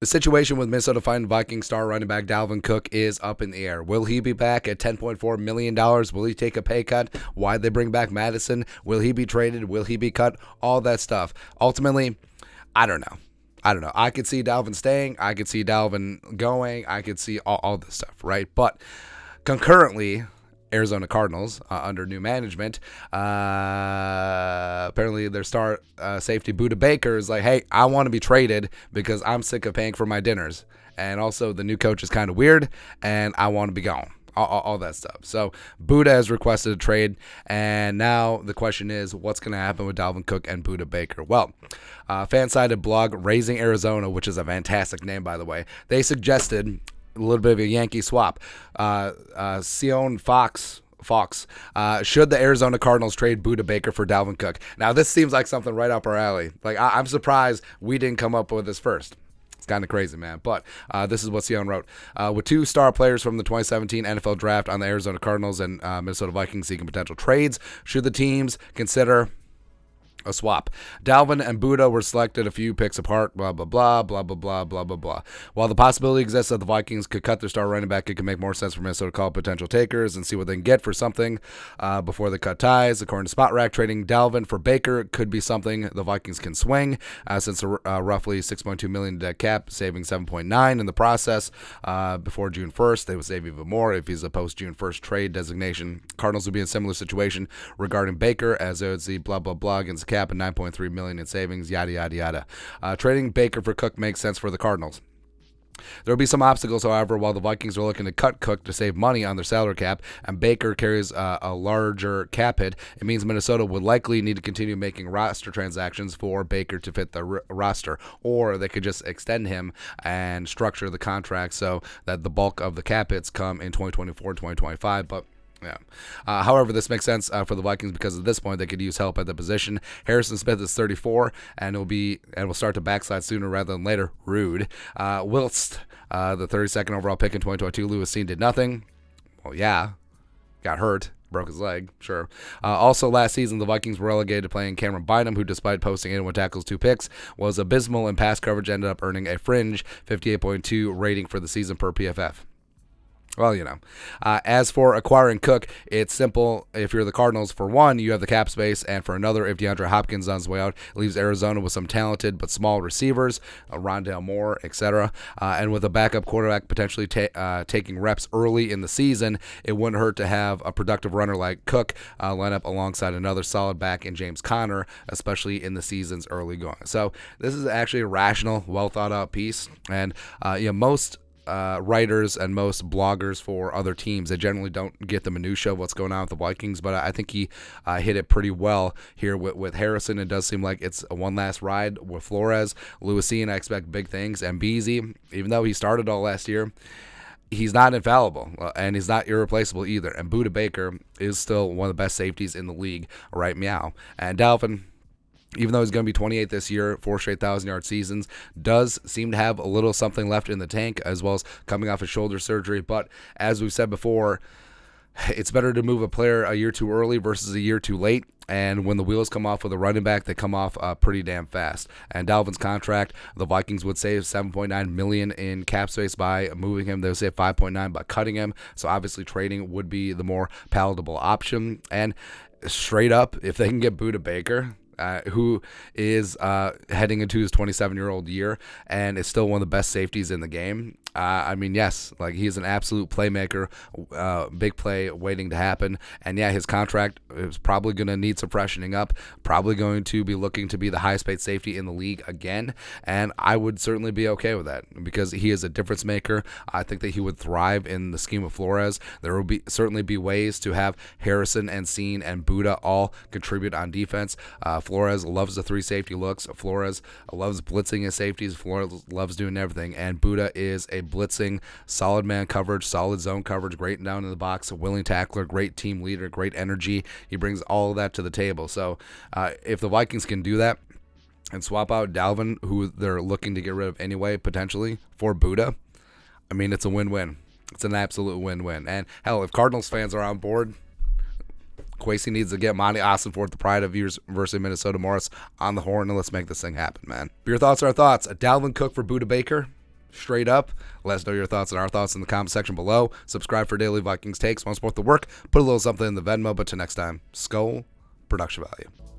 The situation with Minnesota Vikings star running back Dalvin Cook is up in the air. Will he be back at $10.4 million? Will he take a pay cut? Why'd they bring back Madison? Will he be traded? Will he be cut? All that stuff. Ultimately, I don't know. I could see Dalvin staying. I could see Dalvin going. I could see all this stuff, right? But concurrently, Arizona Cardinals under new management. Apparently, their star safety Budda Baker is like, hey, I want to be traded because I'm sick of paying for my dinners. And also, the new coach is kind of weird, and I want to be gone. All that stuff. So Budda has requested a trade, and now the question is, what's going to happen with Dalvin Cook and Budda Baker? Well, fan-sided blog Raising Arizona, which is a fantastic name, by the way, they suggested a little bit of a Yankee swap. Sion Fox, should the Arizona Cardinals trade Budda Baker for Dalvin Cook? Now, this seems like something right up our alley. Like, I'm surprised we didn't come up with this first. It's kind of crazy, man. But this is what Sion wrote. With two star players from the 2017 NFL Draft on the Arizona Cardinals and Minnesota Vikings seeking potential trades, should the teams consider a swap? Dalvin and Budda were selected a few picks apart, blah, blah, blah, blah, blah, blah, blah, blah, blah. While the possibility exists that the Vikings could cut their star running back, it could make more sense for Minnesota to call potential takers and see what they can get for something before they cut ties. According to Spot Rack, trading Dalvin for Baker could be something the Vikings can swing since roughly $6.2 million dead cap, saving $7.9 in the process before June 1st. They would save even more if he's a post-June 1st trade designation. Cardinals would be in a similar situation regarding Baker, as they would see blah, blah, blah against cap and $9.3 million in savings, yada, yada, yada. Trading Baker for Cook makes sense for the Cardinals. There will be some obstacles, however, while the Vikings are looking to cut Cook to save money on their salary cap, and Baker carries a larger cap hit. It means Minnesota would likely need to continue making roster transactions for Baker to fit the roster, or they could just extend him and structure the contract so that the bulk of the cap hits come in 2024, 2025, but yeah. However, this makes sense for the Vikings because at this point they could use help at the position. Harrison Smith is 34 and will start to backslide sooner rather than later. Rude. Whilst the 32nd overall pick in 2022, Lewis Cine did nothing. Well, yeah, got hurt. Broke his leg, sure. Also, last season, the Vikings were relegated to playing Cameron Bynum, who, despite posting 81 tackles, 2 picks, was abysmal in pass coverage, ended up earning a fringe 58.2 rating for the season per PFF. Well, you know, as for acquiring Cook, it's simple. If you're the Cardinals, for one, you have the cap space, and for another, if DeAndre Hopkins on his way out, it leaves Arizona with some talented but small receivers, Rondale Moore, etc. And with a backup quarterback potentially taking reps early in the season, it wouldn't hurt to have a productive runner like Cook line up alongside another solid back in James Conner, especially in the season's early going. So this is actually a rational, well thought out piece, and most writers and most bloggers for other teams, they generally don't get the minutia of what's going on with the Vikings, but I think he hit it pretty well here with Harrison. It does seem like it's a one last ride with Flores. Lewis Cine, I expect big things, and Beasley, even though he started all last year, he's not infallible, and he's not irreplaceable either, and Budda Baker is still one of the best safeties in the league, right meow. And Dalvin, even though he's going to be 28 this year, 4 straight 1,000-yard seasons, does seem to have a little something left in the tank, as well as coming off his shoulder surgery. But as we've said before, it's better to move a player a year too early versus a year too late. And when the wheels come off with a running back, they come off pretty damn fast. And Dalvin's contract, the Vikings would save $7.9 million in cap space by moving him. They would save $5.9 by cutting him. So obviously trading would be the more palatable option. And straight up, if they can get Budda Baker, who is heading into his 27-year-old year and is still one of the best safeties in the game. I mean, yes, like he's an absolute playmaker, big play waiting to happen. And yeah, his contract is probably going to need some freshening up, probably going to be looking to be the highest paid safety in the league again. And I would certainly be okay with that because he is a difference maker. I think that he would thrive in the scheme of Flores. There will certainly be ways to have Harrison and Cine and Budda all contribute on defense. Flores loves the 3 safety looks. Flores loves blitzing his safeties. Flores loves doing everything. And Budda is a blitzing, solid man coverage, solid zone coverage, great down in the box, a willing tackler, great team leader, great energy. He brings all of that to the table. So if the Vikings can do that and swap out Dalvin, who they're looking to get rid of anyway, potentially, for Budda, I mean, it's a win-win. It's an absolute win-win. And hell, if Cardinals fans are on board, Kwesi needs to get Monty Ossenfort, the pride of University of Minnesota Morris, on the horn, and let's make this thing happen, man. Your thoughts are our thoughts. Dalvin Cook for Budda Baker. straight up. Let us know your thoughts and our thoughts in the comment section below. Subscribe for daily Vikings takes. Want to support the work? Put a little something in the Venmo. But till next time, Skull Production Value.